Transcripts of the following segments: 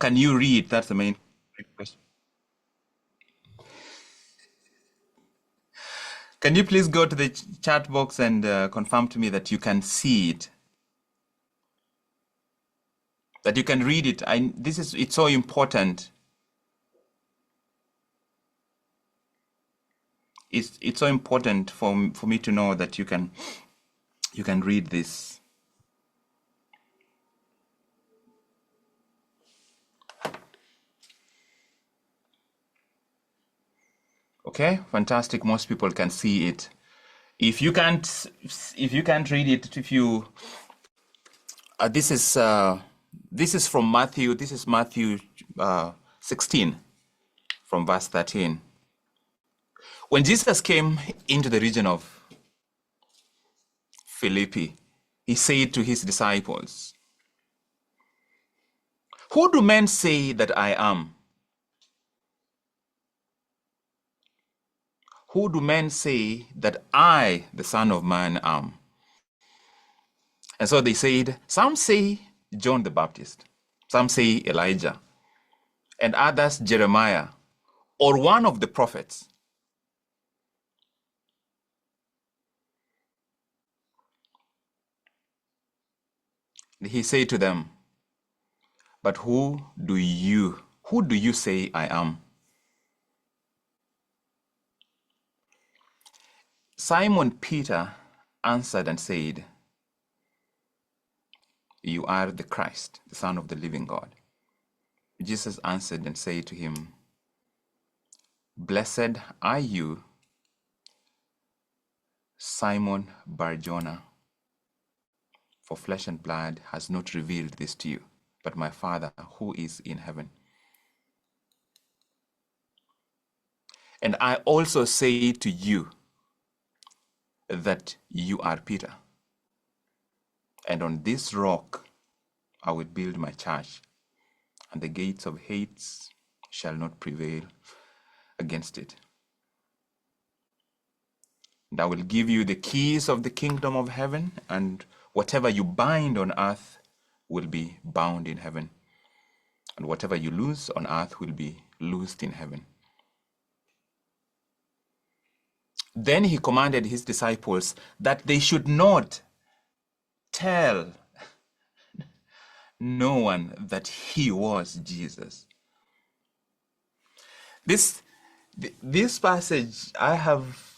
can you read? That's the main question. Can you please go to the chat box and confirm to me that you can see it, that you can read it? It's so important. It's so important for me to know that you can read this. Okay, fantastic. Most people can see it. If you can't read it, this is from Matthew. This is Matthew 16, from verse 13. When Jesus came into the region of Philippi, he said to his disciples, "Who do men say that I am? Who do men say that I, the Son of Man, am?" And so they said, "Some say John the Baptist, some say Elijah, and others Jeremiah, or one of the prophets." He said to them, "But who do you say I am?" Simon Peter answered and said, "You are the Christ, the Son of the living God." Jesus answered and said to him, "Blessed are you, Simon Bar-Jonah, for flesh and blood has not revealed this to you, but my Father who is in heaven. And I also say to you that you are Peter, and on this rock I will build my church, and the gates of Hades shall not prevail against it. And I will give you the keys of the kingdom of heaven, and whatever you bind on earth will be bound in heaven, and whatever you loose on earth will be loosed in heaven." Then he commanded his disciples that they should not tell no one that he was Jesus. This passage, I have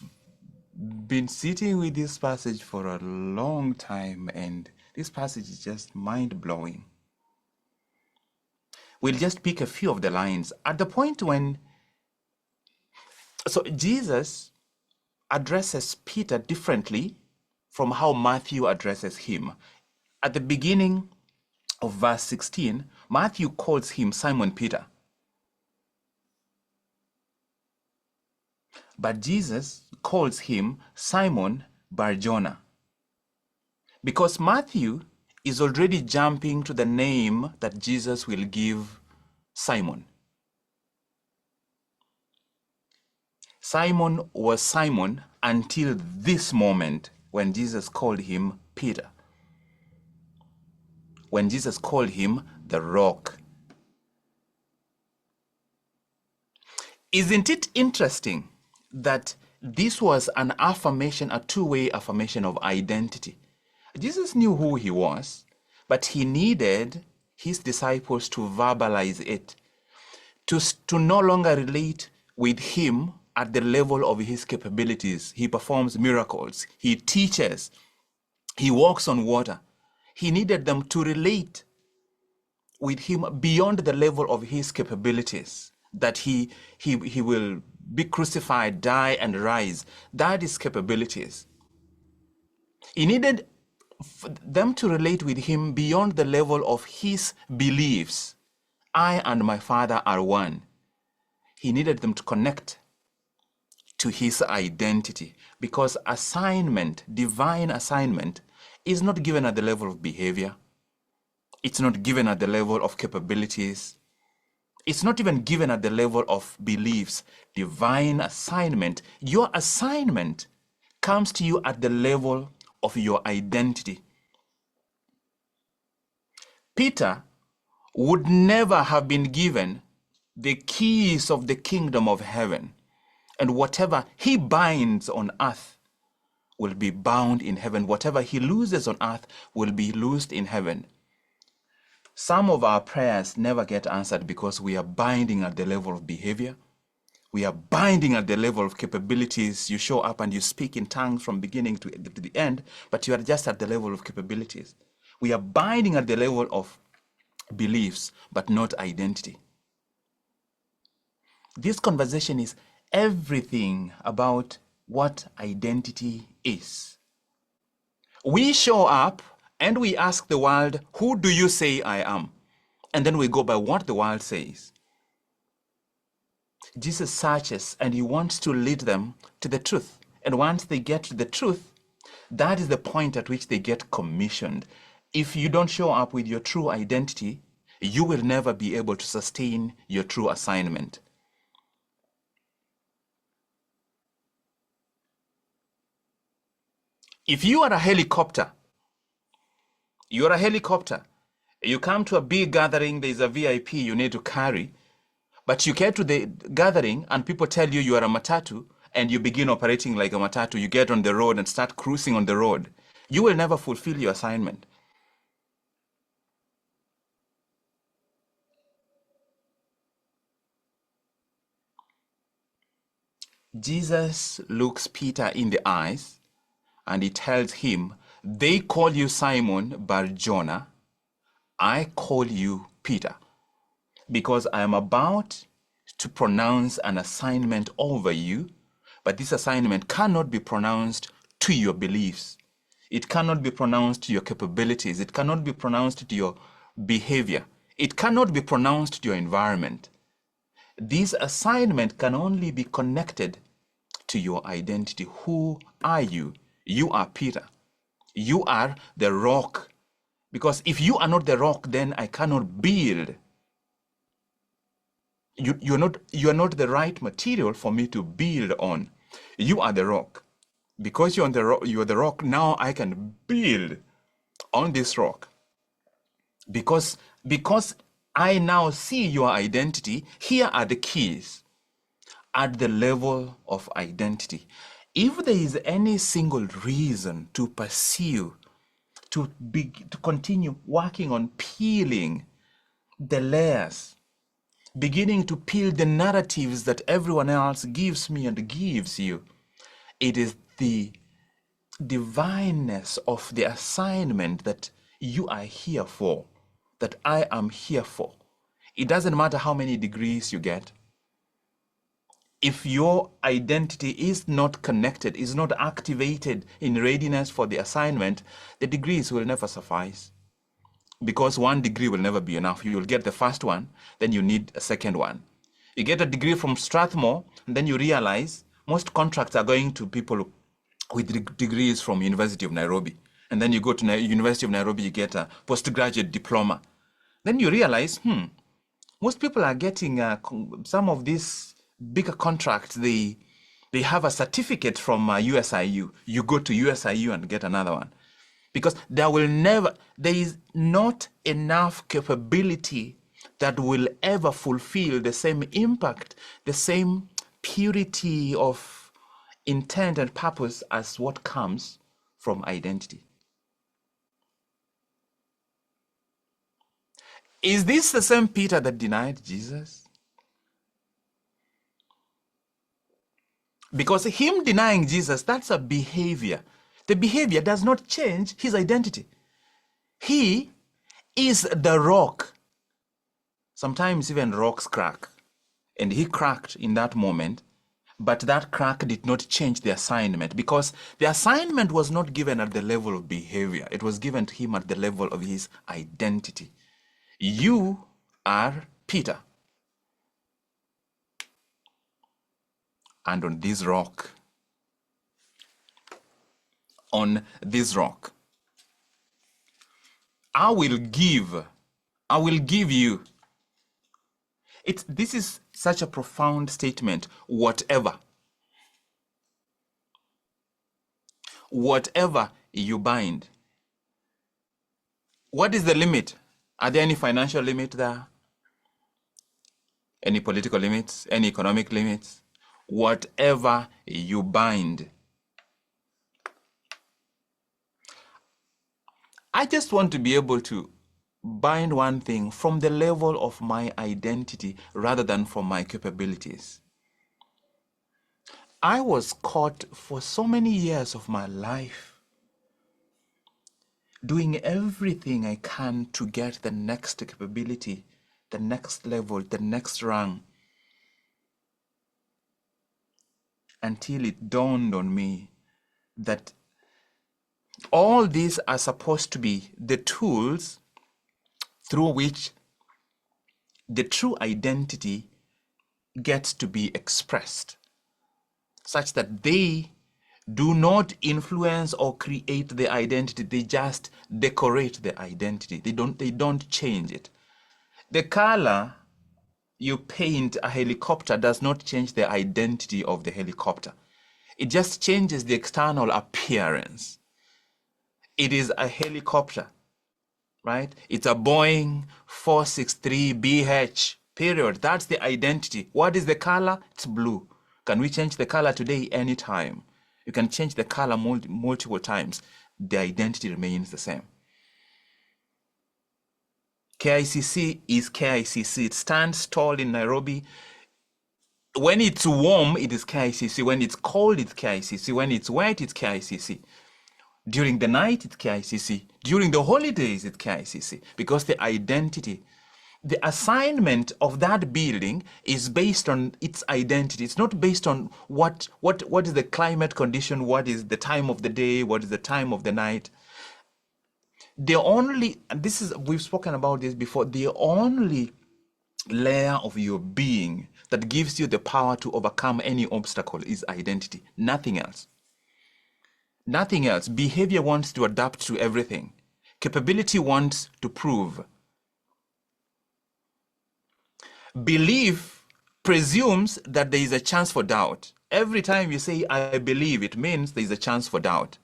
been sitting with this passage for a long time, and this passage is just mind-blowing. We'll just pick a few of the lines. At the point when, so Jesus addresses Peter differently from how Matthew addresses him. At the beginning of verse 16, Matthew calls him Simon Peter. But Jesus calls him Simon Bar-Jonah, because Matthew is already jumping to the name that Jesus will give Simon. Simon was Simon until this moment when Jesus called him Peter, when Jesus called him the rock. Isn't it interesting that this was an affirmation, a two-way affirmation of identity? Jesus knew who he was, but he needed his disciples to verbalize it, to no longer relate with him at the level of his capabilities. He performs miracles, he teaches, he walks on water. He needed them to relate with him beyond the level of his capabilities, that he will be crucified, die, and rise. That is capabilities. He needed them to relate with him beyond the level of his beliefs. I and my Father are one. He needed them to connect to his identity, because assignment, divine assignment, is not given at the level of behavior. It's not given at the level of capabilities. It's not even given at the level of beliefs. Divine assignment, your assignment comes to you at the level of your identity. Peter would never have been given the keys of the kingdom of heaven. And whatever he binds on earth will be bound in heaven. Whatever he looses on earth will be loosed in heaven. Some of our prayers never get answered because we are binding at the level of behavior. We are binding at the level of capabilities. You show up and you speak in tongues from beginning to the end, but you are just at the level of capabilities. We are binding at the level of beliefs, but not identity. This conversation is everything about what identity is. We show up and we ask the world, who do you say I am? And then we go by what the world says. Jesus searches and he wants to lead them to the truth. And once they get to the truth, that is the point at which they get commissioned. If you don't show up with your true identity, you will never be able to sustain your true assignment. If you are a helicopter, you're a helicopter. You come to a big gathering, there's a VIP you need to carry, but you get to the gathering and people tell you you are a matatu and you begin operating like a matatu. You get on the road and start cruising on the road. You will never fulfill your assignment. Jesus looks Peter in the eyes and he tells him, they call you Simon Bar-Jonah, I call you Peter, because I am about to pronounce an assignment over you, but this assignment cannot be pronounced to your beliefs. It cannot be pronounced to your capabilities. It cannot be pronounced to your behavior. It cannot be pronounced to your environment. This assignment can only be connected to your identity. Who are you? You are Peter. You are the rock. Because if you are not the rock, then I cannot build. You are not the right material for me to build on. You are the rock. Because you are the rock, now I can build on this rock. Because I now see your identity, here are the keys at the level of identity. If there is any single reason to pursue, to continue working on peeling the layers, beginning to peel the narratives that everyone else gives me and gives you, it is the divineness of the assignment that you are here for, that I am here for. It doesn't matter how many degrees you get. If your identity is not connected, is not activated in readiness for the assignment, the degrees will never suffice. Because one degree will never be enough. You will get the first one, then you need a second one. You get a degree from Strathmore, and then you realize most contracts are going to people with degrees from University of Nairobi. And then you go to University of Nairobi, you get a postgraduate diploma. Then you realize, most people are getting some of these bigger contracts. They have a certificate from USIU. You go to USIU and get another one. Because there is not enough capability that will ever fulfill the same impact, the same purity of intent and purpose as what comes from identity. Is this the same Peter that denied Jesus? Because him denying Jesus, that's a behavior. The behavior does not change his identity. He is the rock. Sometimes even rocks crack. And he cracked in that moment, but that crack did not change the assignment, because the assignment was not given at the level of behavior. It was given to him at the level of his identity. You are Peter. And on this rock, I will give you. This is such a profound statement. Whatever you bind. What is the limit? Are there any financial limits there? Any political limits? Any economic limits? Whatever you bind. I just want to be able to bind one thing from the level of my identity rather than from my capabilities. I was caught for so many years of my life doing everything I can to get the next capability, the next level, the next rung, until it dawned on me that all these are supposed to be the tools through which the true identity gets to be expressed, such that they do not influence or create the identity, they just decorate the identity. They don't change it. The color you paint a helicopter does not change the identity of the helicopter. It just changes the external appearance. It is a helicopter, right? It's a Boeing 463BH, period. That's the identity. What is the color? It's blue. Can we change the color today? Anytime. You can change the color multiple times. The identity remains the same. KICC is KICC. It stands tall in Nairobi. When it's warm, it is KICC. When it's cold, it's KICC. When it's wet, it's KICC. During the night, it's KICC. During the holidays, it's KICC. Because the identity, the assignment of that building is based on its identity. It's not based on what is the climate condition, what is the time of the day, what is the time of the night. The only, and this is, we've spoken about this before, the only layer of your being that gives you the power to overcome any obstacle is identity. Nothing else. Nothing else. Behavior wants to adapt to everything. Capability wants to prove. Belief presumes that there is a chance for doubt. Every time you say, I believe, it means there is a chance for doubt.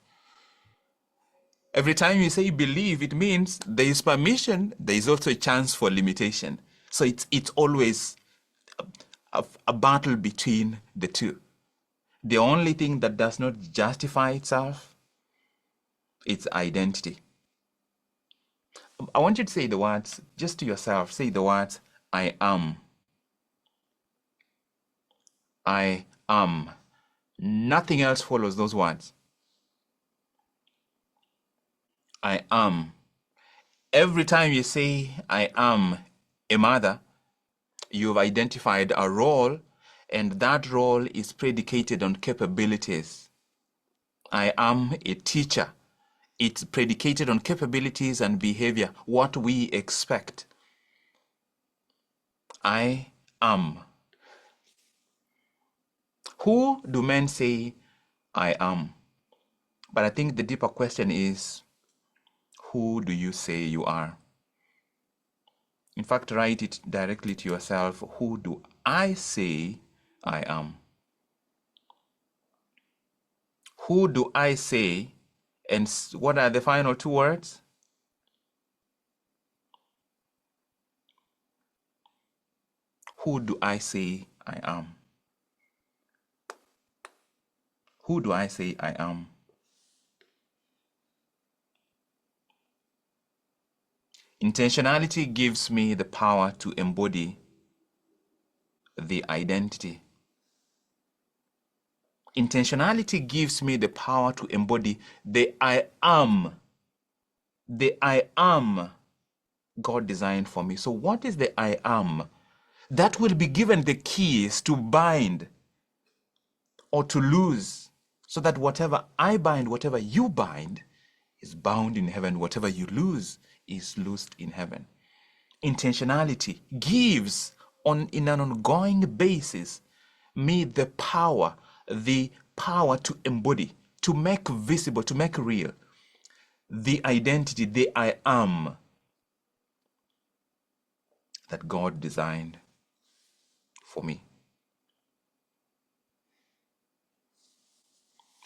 Every time you say believe, it means there is permission, there is also a chance for limitation. So it's always a battle between the two. The only thing that does not justify itself, it's identity. I want you to say the words, just to yourself, say the words, I am. I am. Nothing else follows those words. I am. Every time you say, I am a mother, you've identified a role, and that role is predicated on capabilities. I am a teacher. It's predicated on capabilities and behavior, what we expect. I am. Who do men say I am? But I think the deeper question is, who do you say you are? In fact, write it directly to yourself. Who do I say I am? Who do I say? And what are the final two words? Who do I say I am? Who do I say I am? Intentionality gives me the power to embody the identity. Intentionality gives me the power to embody the I am. The I am God designed for me. So what is the I am? That will be given the keys to bind or to loose, so that whatever I bind, whatever you bind, is bound in heaven. Whatever you lose is loosed in heaven. Intentionality gives in an ongoing basis me the power to embody, to make visible, to make real the identity, the I am that God designed for me.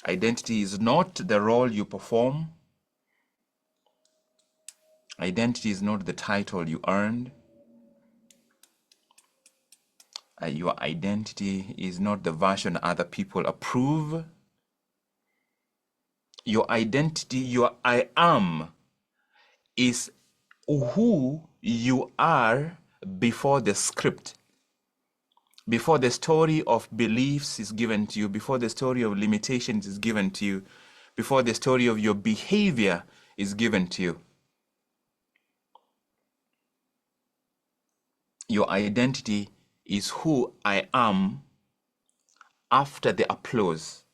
Identity is not the role you perform. Identity is not the title you earned. Your identity is not the version other people approve. Your identity, your I am, is who you are before the script, before the story of beliefs is given to you, before the story of limitations is given to you, before the story of your behavior is given to you. Your identity is who I am after the applause.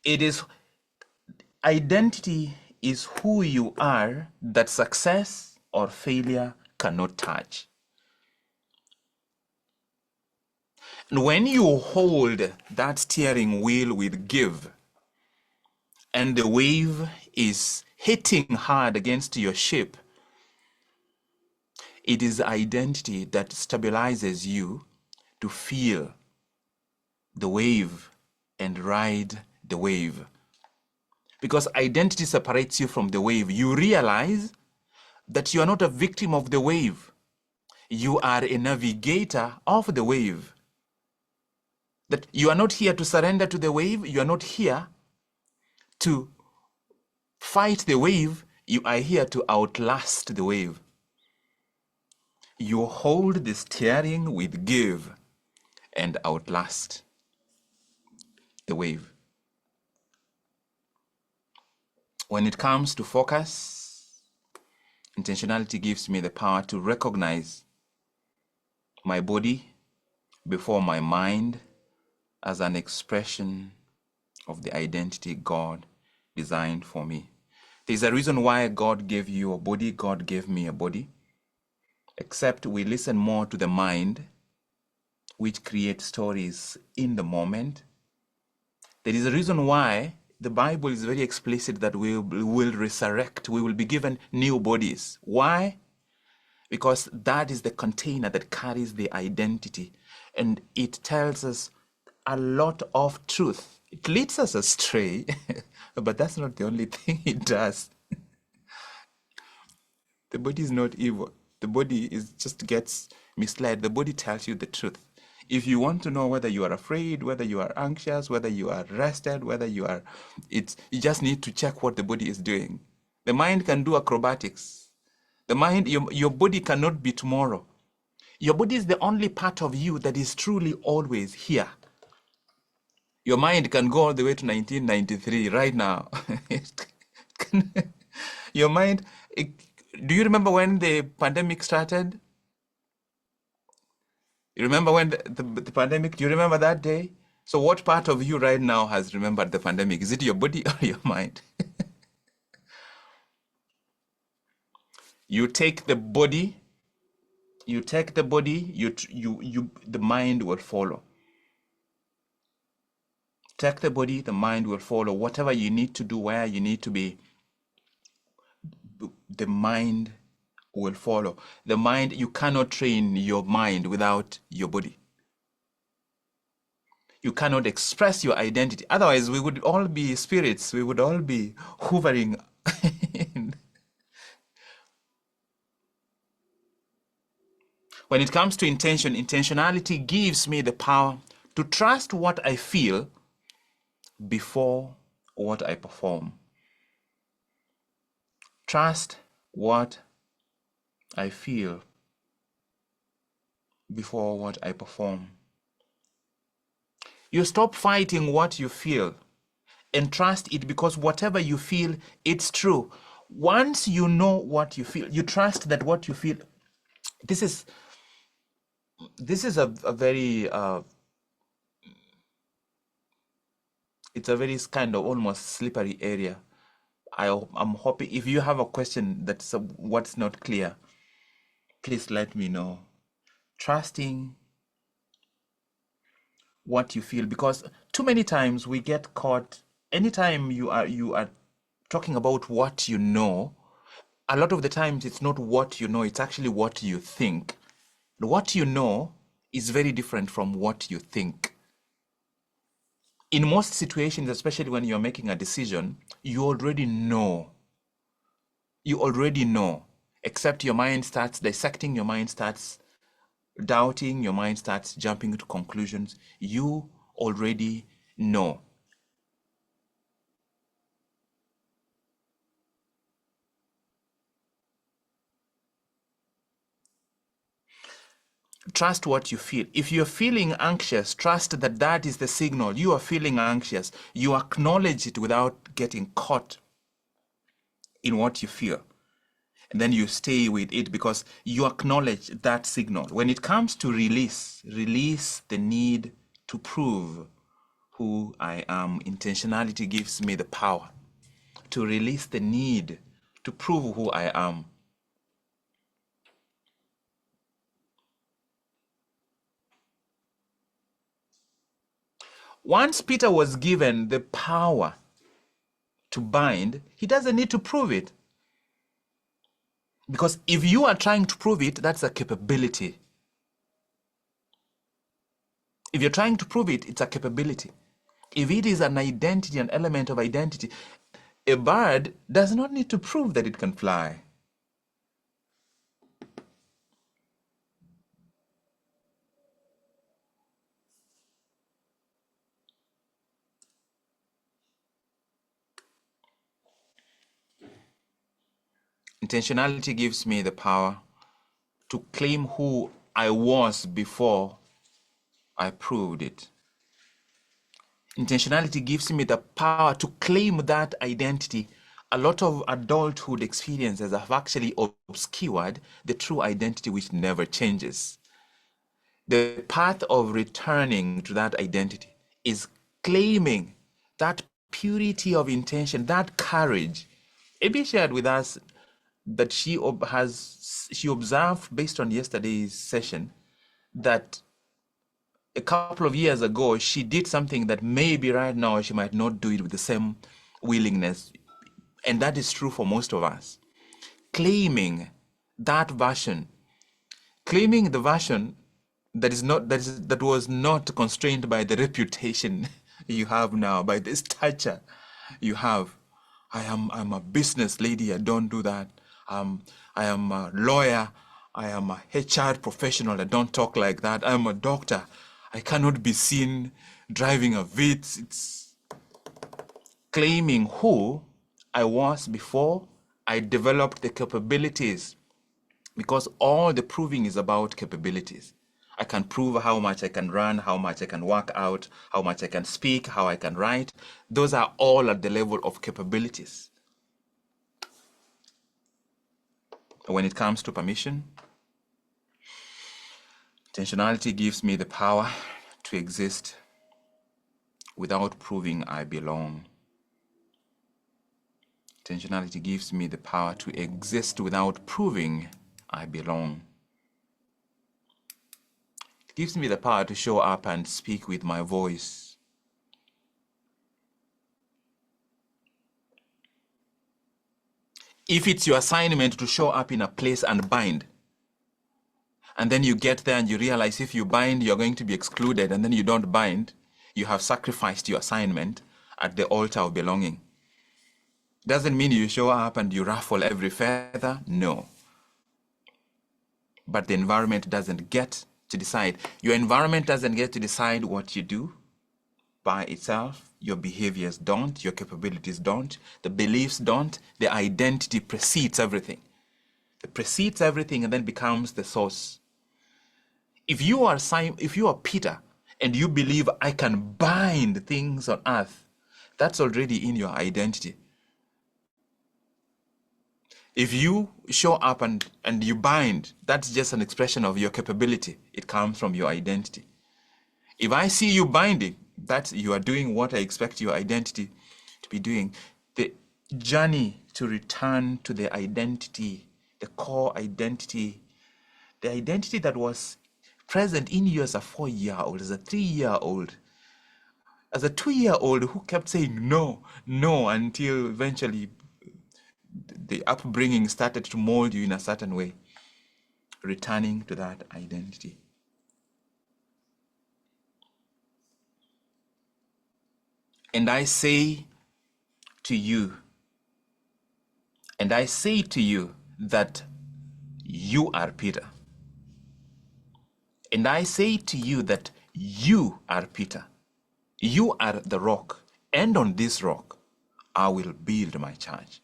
It is identity is who you are that success or failure cannot touch. And when you hold that steering wheel with give, and the wave is hitting hard against your ship, it is identity that stabilizes you to feel the wave and ride the wave. Because identity separates you from the wave. You realize that you are not a victim of the wave. You are a navigator of the wave. That you are not here to surrender to the wave. You are not here to fight the wave. You are here to outlast the wave. You hold the steering with give and outlast the wave. When it comes to focus, intentionality gives me the power to recognize my body before my mind as an expression of the identity God designed for me. There's a reason why God gave you a body, God gave me a body, except we listen more to the mind, which creates stories in the moment. There is a reason why the Bible is very explicit that we will resurrect, we will be given new bodies. Why? Because that is the container that carries the identity, and it tells us a lot of truth. It leads us astray, but that's not the only thing it does. The body is not evil. The body is just gets misled. The body tells you the truth. If you want to know whether you are afraid, whether you are anxious, whether you are rested, whether you are, you just need to check what the body is doing. The mind can do acrobatics. The mind, your body cannot be tomorrow. Your body is the only part of you that is truly always here. Your mind can go all the way to 1993 right now. Your mind, do you remember when the pandemic started? You remember when the pandemic, do you remember that day? So what part of you right now has remembered the pandemic? Is it your body or your mind? You take the body, the mind will follow. Take the body, the mind will follow. Whatever you need to do, where you need to be, the mind will follow. The mind, you cannot train your mind without your body. You cannot express your identity. Otherwise, we would all be spirits. We would all be hovering. When it comes to intention, intentionality gives me the power to trust what I feel before what I perform. Trust what I feel before what I perform. You stop fighting what you feel and trust it, because whatever you feel, it's true. Once you know what you feel, you trust that what you feel. This is a very it's a very kind of almost slippery area. I'm hoping if you have a question that's what's not clear, please let me know. Trusting what you feel, because too many times we get caught. Anytime you are talking about what you know, a lot of the times it's not what you know, it's actually what you think. What you know is very different from what you think. In most situations, especially when you're making a decision, you already know You already know, except your mind starts dissecting, your mind starts doubting, your mind starts jumping to conclusions. You already know. Trust what you feel. If you're feeling anxious, trust that that is the signal. You are feeling anxious. You acknowledge it without getting caught in what you feel. And then you stay with it because you acknowledge that signal. When it comes to release, release the need to prove who I am. Intentionality gives me the power to release the need to prove who I am. Once Peter was given the power to bind, he doesn't need to prove it. Because if you are trying to prove it, that's a capability. If you're trying to prove it, it's a capability. If it is an identity, an element of identity, a bird does not need to prove that it can fly. Intentionality gives me the power to claim who I was before I proved it. Intentionality gives me the power to claim that identity. A lot of adulthood experiences have actually obscured the true identity which never changes. The path of returning to that identity is claiming that purity of intention, that courage. Abby shared with us that she observed based on yesterday's session that a couple of years ago she did something that maybe right now she might not do it with the same willingness, and that is true for most of us. Claiming that version, claiming the version that was not constrained by the reputation you have now, by the stature you have. I'm a business lady, I don't do that. I am a lawyer, I am a HR professional, I don't talk like that. I'm a doctor, I cannot be seen driving a Vitz. It's claiming who I was before I developed the capabilities, because all the proving is about capabilities. I can prove how much I can run, how much I can work out, how much I can speak, how I can write. Those are all at the level of capabilities. When it comes to permission, intentionality gives me the power to exist without proving I belong. Intentionality gives me the power to exist without proving I belong. It gives me the power to show up and speak with my voice. If it's your assignment to show up in a place and bind, and then you get there and you realize if you bind, you're going to be excluded, and then you don't bind, you have sacrificed your assignment at the altar of belonging. Doesn't mean you show up and you ruffle every feather, no. But the environment doesn't get to decide. Your environment doesn't get to decide what you do by itself. Your behaviors don't, your capabilities don't, the beliefs don't, the identity precedes everything. It precedes everything and then becomes the source. If you are Peter and you believe I can bind things on earth, that's already in your identity. If you show up and you bind, that's just an expression of your capability. It comes from your identity. If I see you binding, that you are doing what I expect your identity to be doing. The journey to return to the identity, the core identity, the identity that was present in you as a 4-year-old, as a 3-year-old, as a 2-year-old who kept saying no, no, until eventually the upbringing started to mold you in a certain way. Returning to that identity. And I say to you, And I say to you that you are Peter. And I say to you that you are Peter. You are the rock, and on this rock I will build my church.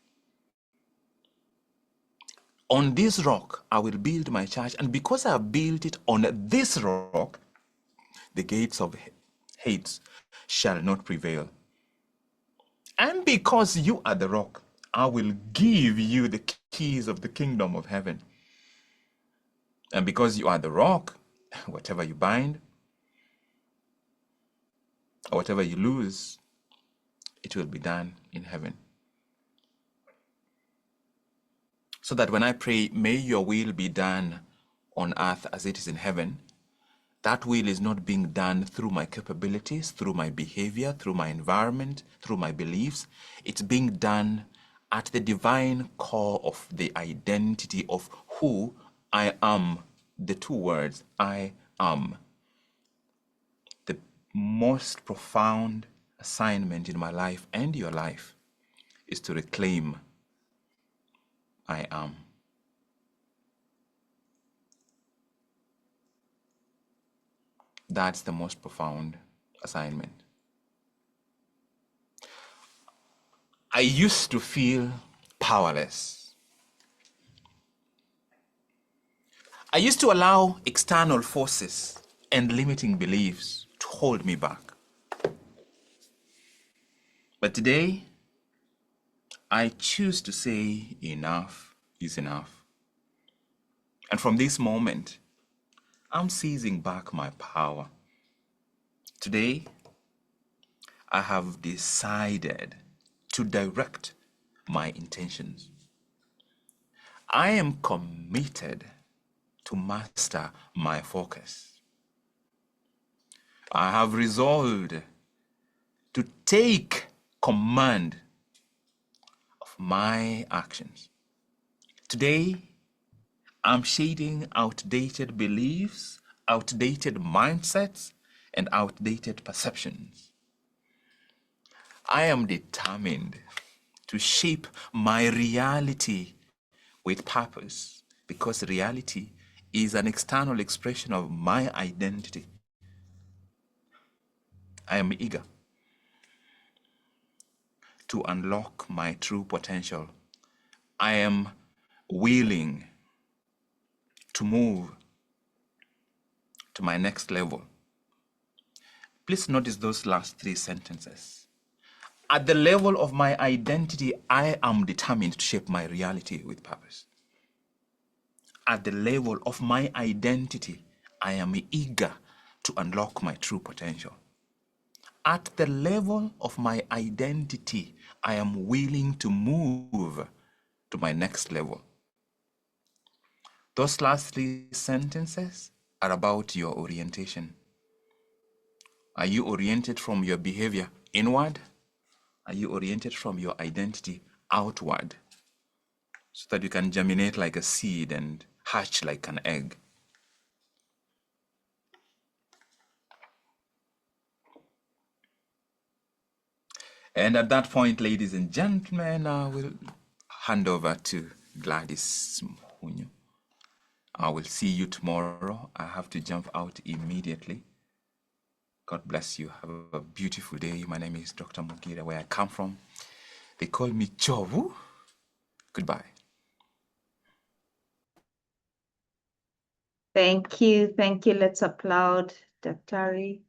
On this rock I will build my church, and because I have built it on this rock, the gates of hate shall not prevail. And because you are the rock, I will give you the keys of the kingdom of heaven. And because you are the rock, whatever you bind, or whatever you lose, it will be done in heaven. So that when I pray, may your will be done on earth as it is in heaven, that will is not being done through my capabilities, through my behavior, through my environment, through my beliefs. It's being done at the divine core of the identity of who I am. The two words, I am. The most profound assignment in my life and your life is to reclaim I am. That's the most profound assignment. I used to feel powerless. I used to allow external forces and limiting beliefs to hold me back. But today, I choose to say enough is enough. And from this moment, I'm seizing back my power. Today, I have decided to direct my intentions. I am committed to master my focus. I have resolved to take command of my actions. Today, I'm shedding outdated beliefs, outdated mindsets, and outdated perceptions. I am determined to shape my reality with purpose, because reality is an external expression of my identity. I am eager to unlock my true potential. I am willing to move to my next level. Please notice those last three sentences. At the level of my identity, I am determined to shape my reality with purpose. At the level of my identity, I am eager to unlock my true potential. At the level of my identity, I am willing to move to my next level. Those last three sentences are about your orientation. Are you oriented from your behavior inward? Are you oriented from your identity outward? So that you can germinate like a seed and hatch like an egg. And at that point, ladies and gentlemen, I will hand over to Gladys Mhunyu. I will see you tomorrow. I have to jump out immediately. God bless you. Have a beautiful day. My name is Dr. Mogire, where I come from. They call me Chovu. Goodbye. Thank you. Thank you. Let's applaud Daktari.